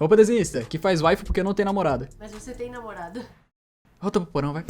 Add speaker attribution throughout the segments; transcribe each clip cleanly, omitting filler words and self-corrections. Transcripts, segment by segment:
Speaker 1: Opa, desenhista, que faz waifu porque não tem namorada.
Speaker 2: Mas você tem namorado.
Speaker 1: Volta pro porão, vai.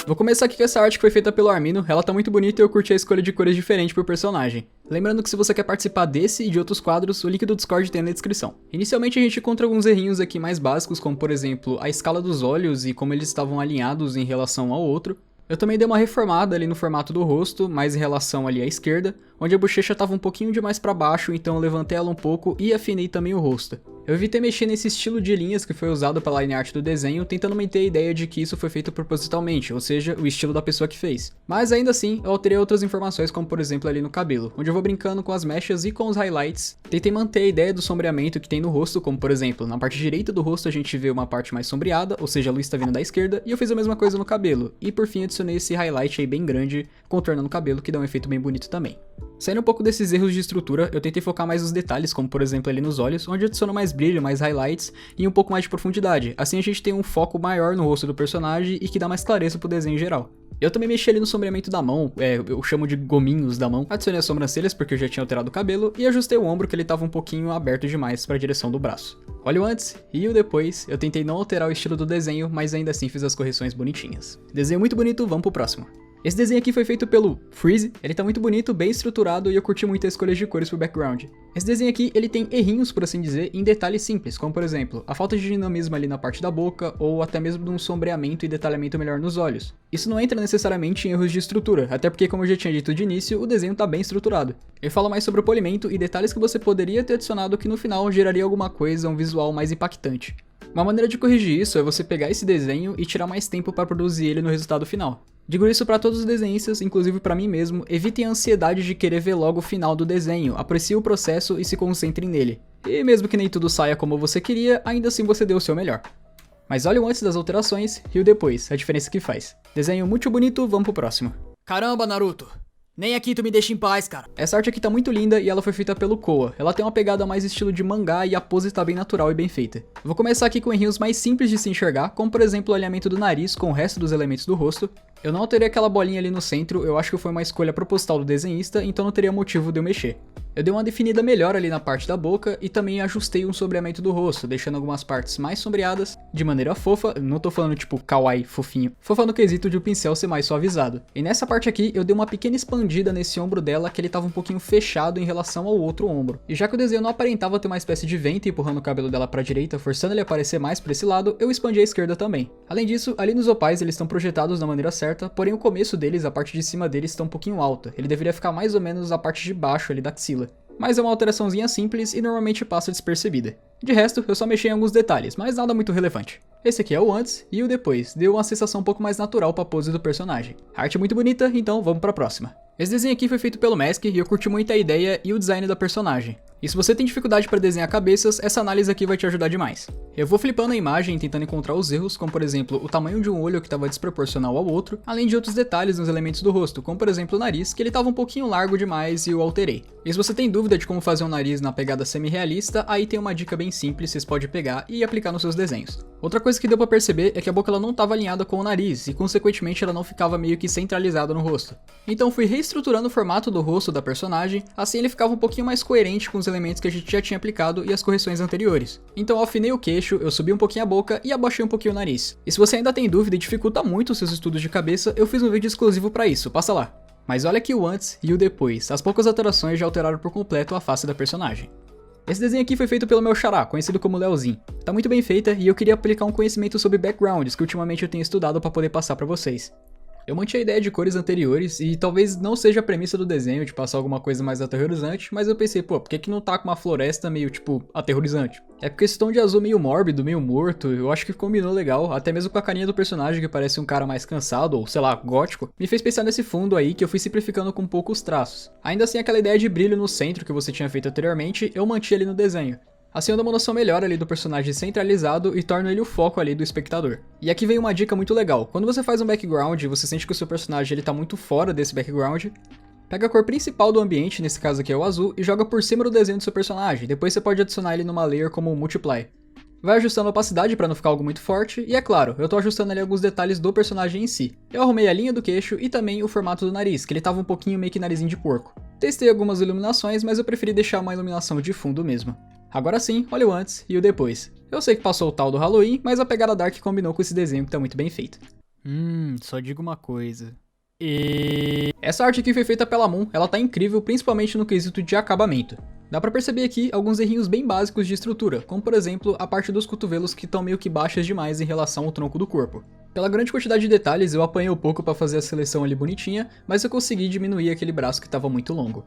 Speaker 1: Vou começar aqui com essa arte que foi feita pelo Armino, ela tá muito bonita e eu curti a escolha de cores diferentes pro personagem. Lembrando que se você quer participar desse e de outros quadros, o link do Discord tem na descrição. Inicialmente a gente encontra alguns errinhos aqui mais básicos, como por exemplo, a escala dos olhos e como eles estavam alinhados em relação ao outro. Eu também dei uma reformada ali no formato do rosto, mais em relação ali à esquerda, onde a bochecha estava um pouquinho demais para baixo, então eu levantei ela um pouco e afinei também o rosto. Eu evitei mexer nesse estilo de linhas que foi usado pela line art do desenho, tentando manter a ideia de que isso foi feito propositalmente, ou seja, o estilo da pessoa que fez. Mas ainda assim, eu alterei outras informações, como por exemplo ali no cabelo, onde eu vou brincando com as mechas e com os highlights. Tentei manter a ideia do sombreamento que tem no rosto, como por exemplo, na parte direita do rosto a gente vê uma parte mais sombreada, ou seja, a luz está vindo da esquerda, e eu fiz a mesma coisa no cabelo. E por fim adicionei esse highlight aí bem grande, contornando o cabelo, que dá um efeito bem bonito também. Saindo um pouco desses erros de estrutura, eu tentei focar mais nos detalhes, como por exemplo ali nos olhos, onde eu adiciono mais brilho, mais highlights e um pouco mais de profundidade. Assim a gente tem um foco maior no rosto do personagem e que dá mais clareza pro desenho em geral. Eu também mexi ali no sombreamento da mão, eu chamo de gominhos da mão. Adicionei as sobrancelhas porque eu já tinha alterado o cabelo e ajustei o ombro que ele tava um pouquinho aberto demais para a direção do braço. Olha o antes e o depois, eu tentei não alterar o estilo do desenho, mas ainda assim fiz as correções bonitinhas. Desenho muito bonito, vamos pro próximo. Esse desenho aqui foi feito pelo Freeze, ele tá muito bonito, bem estruturado e eu curti muito a escolha de cores pro background. Esse desenho aqui, ele tem errinhos, por assim dizer, em detalhes simples, como por exemplo, a falta de dinamismo ali na parte da boca, ou até mesmo de um sombreamento e detalhamento melhor nos olhos. Isso não entra necessariamente em erros de estrutura, até porque como eu já tinha dito de início, o desenho tá bem estruturado. Eu falo mais sobre o polimento e detalhes que você poderia ter adicionado que no final geraria alguma coisa, um visual mais impactante. Uma maneira de corrigir isso é você pegar esse desenho e tirar mais tempo para produzir ele no resultado final. Digo isso para todos os desenhistas, inclusive para mim mesmo, evitem a ansiedade de querer ver logo o final do desenho, apreciem o processo e se concentrem nele. E mesmo que nem tudo saia como você queria, ainda assim você deu o seu melhor. Mas olha o antes das alterações e o depois, a diferença que faz. Desenho muito bonito, vamos pro próximo.
Speaker 3: Caramba, Naruto! Nem aqui tu me deixa em paz, cara.
Speaker 1: Essa arte aqui tá muito linda e ela foi feita pelo Koa. Ela tem uma pegada mais estilo de mangá e a pose tá bem natural e bem feita. Eu vou começar aqui com errinhos mais simples de se enxergar, como por exemplo o alinhamento do nariz com o resto dos elementos do rosto. Eu não alterei aquela bolinha ali no centro, eu acho que foi uma escolha proposital do desenhista, então não teria motivo de eu mexer. Eu dei uma definida melhor ali na parte da boca e também ajustei um sombreamento do rosto, deixando algumas partes mais sombreadas, de maneira fofa, não tô falando tipo kawaii, fofinho, fofa no quesito de o pincel ser mais suavizado. E nessa parte aqui eu dei uma pequena expandida nesse ombro dela que ele tava um pouquinho fechado em relação ao outro ombro. E já que o desenho não aparentava ter uma espécie de vento empurrando o cabelo dela pra direita, forçando ele a aparecer mais pra esse lado, eu expandi a esquerda também. Além disso, ali nos opais eles estão projetados da maneira certa, porém o começo deles, a parte de cima deles está um pouquinho alta, ele deveria ficar mais ou menos a parte de baixo ali da axila. Mas é uma alteraçãozinha simples e normalmente passa despercebida. De resto, eu só mexi em alguns detalhes, mas nada muito relevante. Esse aqui é o antes e o depois, deu uma sensação um pouco mais natural pra pose do personagem. A arte é muito bonita, então vamos pra próxima. Esse desenho aqui foi feito pelo Mask e eu curti muito a ideia e o design da personagem. E se você tem dificuldade para desenhar cabeças, essa análise aqui vai te ajudar demais. Eu vou flipando a imagem tentando encontrar os erros, como por exemplo, o tamanho de um olho que estava desproporcional ao outro, além de outros detalhes nos elementos do rosto, como por exemplo o nariz, que ele estava um pouquinho largo demais e eu alterei. E se você tem dúvida de como fazer um nariz na pegada semi-realista, aí tem uma dica bem simples, vocês podem pegar e aplicar nos seus desenhos. Outra coisa que deu para perceber é que a boca ela não estava alinhada com o nariz, e consequentemente ela não ficava meio que centralizada no rosto. Então fui reestruturando o formato do rosto da personagem, assim ele ficava um pouquinho mais coerente com os elementos que a gente já tinha aplicado e as correções anteriores. Então eu afinei o queixo, eu subi um pouquinho a boca e abaixei um pouquinho o nariz. E se você ainda tem dúvida e dificulta muito os seus estudos de cabeça, eu fiz um vídeo exclusivo para isso, passa lá. Mas olha aqui o antes e o depois, as poucas alterações já alteraram por completo a face da personagem. Esse desenho aqui foi feito pelo meu xará, conhecido como Leozinho. Tá muito bem feita e eu queria aplicar um conhecimento sobre backgrounds que ultimamente eu tenho estudado para poder passar para vocês. Eu mantive a ideia de cores anteriores e talvez não seja a premissa do desenho de passar alguma coisa mais aterrorizante, mas eu pensei, pô, por que não tá com uma floresta meio, tipo, aterrorizante? É porque esse tom de azul meio mórbido, meio morto, eu acho que combinou legal, até mesmo com a carinha do personagem que parece um cara mais cansado, ou sei lá, gótico, me fez pensar nesse fundo aí que eu fui simplificando com poucos traços. Ainda assim, aquela ideia de brilho no centro que você tinha feito anteriormente, eu mantive ali no desenho. Assim eu dou uma noção melhor ali do personagem centralizado e torno ele o foco ali do espectador. E aqui vem uma dica muito legal, quando você faz um background e você sente que o seu personagem ele tá muito fora desse background, pega a cor principal do ambiente, nesse caso aqui é o azul, e joga por cima do desenho do seu personagem, depois você pode adicionar ele numa layer como Multiply. Vai ajustando a opacidade para não ficar algo muito forte, e é claro, eu tô ajustando ali alguns detalhes do personagem em si. Eu arrumei a linha do queixo e também o formato do nariz, que ele tava um pouquinho meio que narizinho de porco. Testei algumas iluminações, mas eu preferi deixar uma iluminação de fundo mesmo. Agora sim, olha o antes e o depois. Eu sei que passou o tal do Halloween, mas a pegada Dark combinou com esse desenho que tá muito bem feito.
Speaker 3: Só digo uma coisa.
Speaker 1: Essa arte aqui foi feita pela Moon, ela tá incrível, principalmente no quesito de acabamento. Dá pra perceber aqui alguns errinhos bem básicos de estrutura, como por exemplo a parte dos cotovelos que estão meio que baixas demais em relação ao tronco do corpo. Pela grande quantidade de detalhes eu apanhei um pouco pra fazer a seleção ali bonitinha, mas eu consegui diminuir aquele braço que estava muito longo.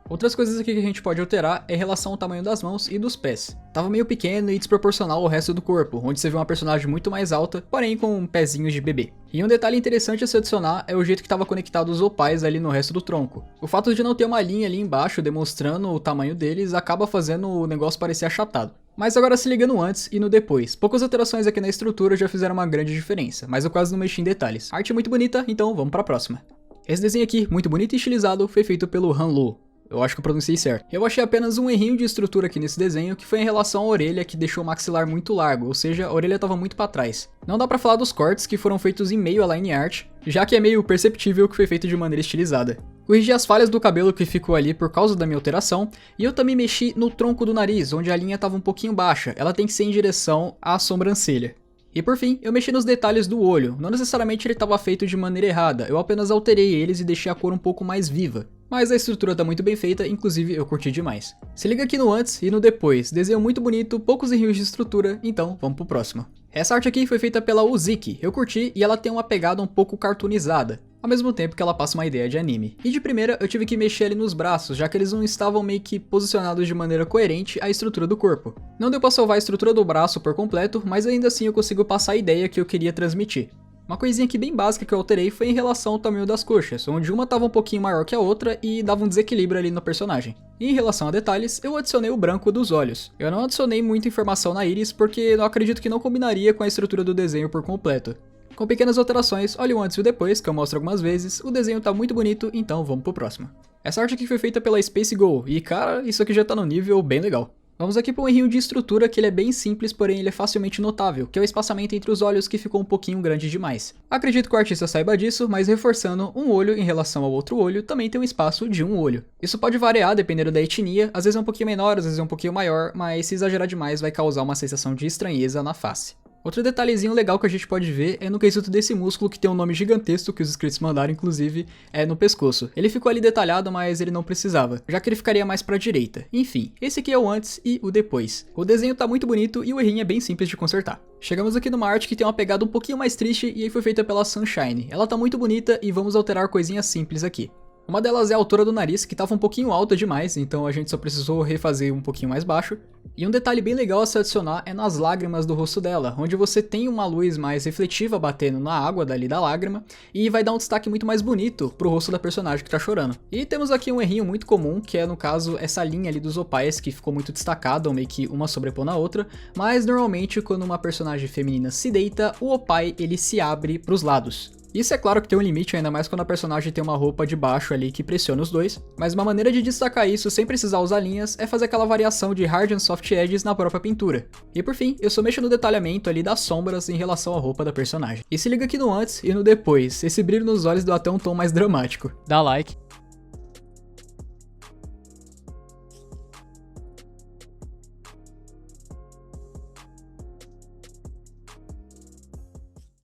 Speaker 1: Outras coisas aqui que a gente pode alterar é em relação ao tamanho das mãos e dos pés. Tava meio pequeno e desproporcional ao resto do corpo, onde você vê uma personagem muito mais alta, porém com pezinhos de bebê. E um detalhe interessante a se adicionar é o jeito que estava conectado os opais ali no resto do tronco. O fato de não ter uma linha ali embaixo demonstrando o tamanho deles acaba fazendo o negócio parecer achatado. Mas agora se liga no antes e no depois. Poucas alterações aqui na estrutura já fizeram uma grande diferença, mas eu quase não mexi em detalhes. A arte é muito bonita, então vamos pra próxima. Esse desenho aqui, muito bonito e estilizado, foi feito pelo Han Lu. Eu acho que eu pronunciei certo. Eu achei apenas um errinho de estrutura aqui nesse desenho, que foi em relação à orelha, que deixou o maxilar muito largo, ou seja, a orelha estava muito para trás. Não dá pra falar dos cortes que foram feitos em meio à line art, já que é meio perceptível que foi feito de maneira estilizada. Corrigi as falhas do cabelo que ficou ali por causa da minha alteração, e eu também mexi no tronco do nariz, onde a linha estava um pouquinho baixa, ela tem que ser em direção à sobrancelha. E por fim, eu mexi nos detalhes do olho, não necessariamente ele estava feito de maneira errada, eu apenas alterei eles e deixei a cor um pouco mais viva. Mas a estrutura tá muito bem feita, inclusive eu curti demais. Se liga aqui no antes e no depois, desenho muito bonito, poucos erros de estrutura, então vamos pro próximo. Essa arte aqui foi feita pela Uziki, eu curti e ela tem uma pegada um pouco cartoonizada, ao mesmo tempo que ela passa uma ideia de anime. E de primeira eu tive que mexer ali nos braços, já que eles não estavam meio que posicionados de maneira coerente à estrutura do corpo. Não deu pra salvar a estrutura do braço por completo, mas ainda assim eu consigo passar a ideia que eu queria transmitir. Uma coisinha aqui bem básica que eu alterei foi em relação ao tamanho das coxas, onde uma estava um pouquinho maior que a outra e dava um desequilíbrio ali no personagem. E em relação a detalhes, eu adicionei o branco dos olhos. Eu não adicionei muita informação na íris porque eu acredito que não combinaria com a estrutura do desenho por completo. Com pequenas alterações, olha o antes e o depois, que eu mostro algumas vezes, o desenho tá muito bonito, então vamos pro próximo. Essa arte aqui foi feita pela Space Go, e cara, isso aqui já tá no nível bem legal. Vamos aqui para um errinho de estrutura que ele é bem simples, porém ele é facilmente notável, que é o espaçamento entre os olhos que ficou um pouquinho grande demais. Acredito que o artista saiba disso, mas reforçando, um olho em relação ao outro olho também tem um espaço de um olho. Isso pode variar dependendo da etnia, às vezes é um pouquinho menor, às vezes é um pouquinho maior, mas se exagerar demais vai causar uma sensação de estranheza na face. Outro detalhezinho legal que a gente pode ver é no quesito desse músculo que tem um nome gigantesco que os inscritos mandaram, inclusive, é no pescoço. Ele ficou ali detalhado, mas ele não precisava, já que ele ficaria mais pra direita. Enfim, esse aqui é o antes e o depois. O desenho tá muito bonito e o errinho é bem simples de consertar. Chegamos aqui numa arte que tem uma pegada um pouquinho mais triste e aí foi feita pela Sunshine. Ela tá muito bonita e vamos alterar coisinhas simples aqui. Uma delas é a altura do nariz, que estava um pouquinho alta demais, então a gente só precisou refazer um pouquinho mais baixo. E um detalhe bem legal a se adicionar é nas lágrimas do rosto dela, onde você tem uma luz mais refletiva batendo na água dali da lágrima, e vai dar um destaque muito mais bonito pro rosto da personagem que tá chorando. E temos aqui um errinho muito comum, que é no caso essa linha ali dos opais, que ficou muito destacada, ou meio que uma sobrepondo a outra, mas normalmente quando uma personagem feminina se deita, o opai ele se abre pros lados. Isso é claro que tem um limite, ainda mais quando a personagem tem uma roupa de baixo ali que pressiona os dois, mas uma maneira de destacar isso sem precisar usar linhas é fazer aquela variação de hard and soft edges na própria pintura. E por fim, eu só mexo no detalhamento ali das sombras em relação à roupa da personagem. E se liga aqui no antes e no depois, esse brilho nos olhos deu até um tom mais dramático.
Speaker 3: Dá like,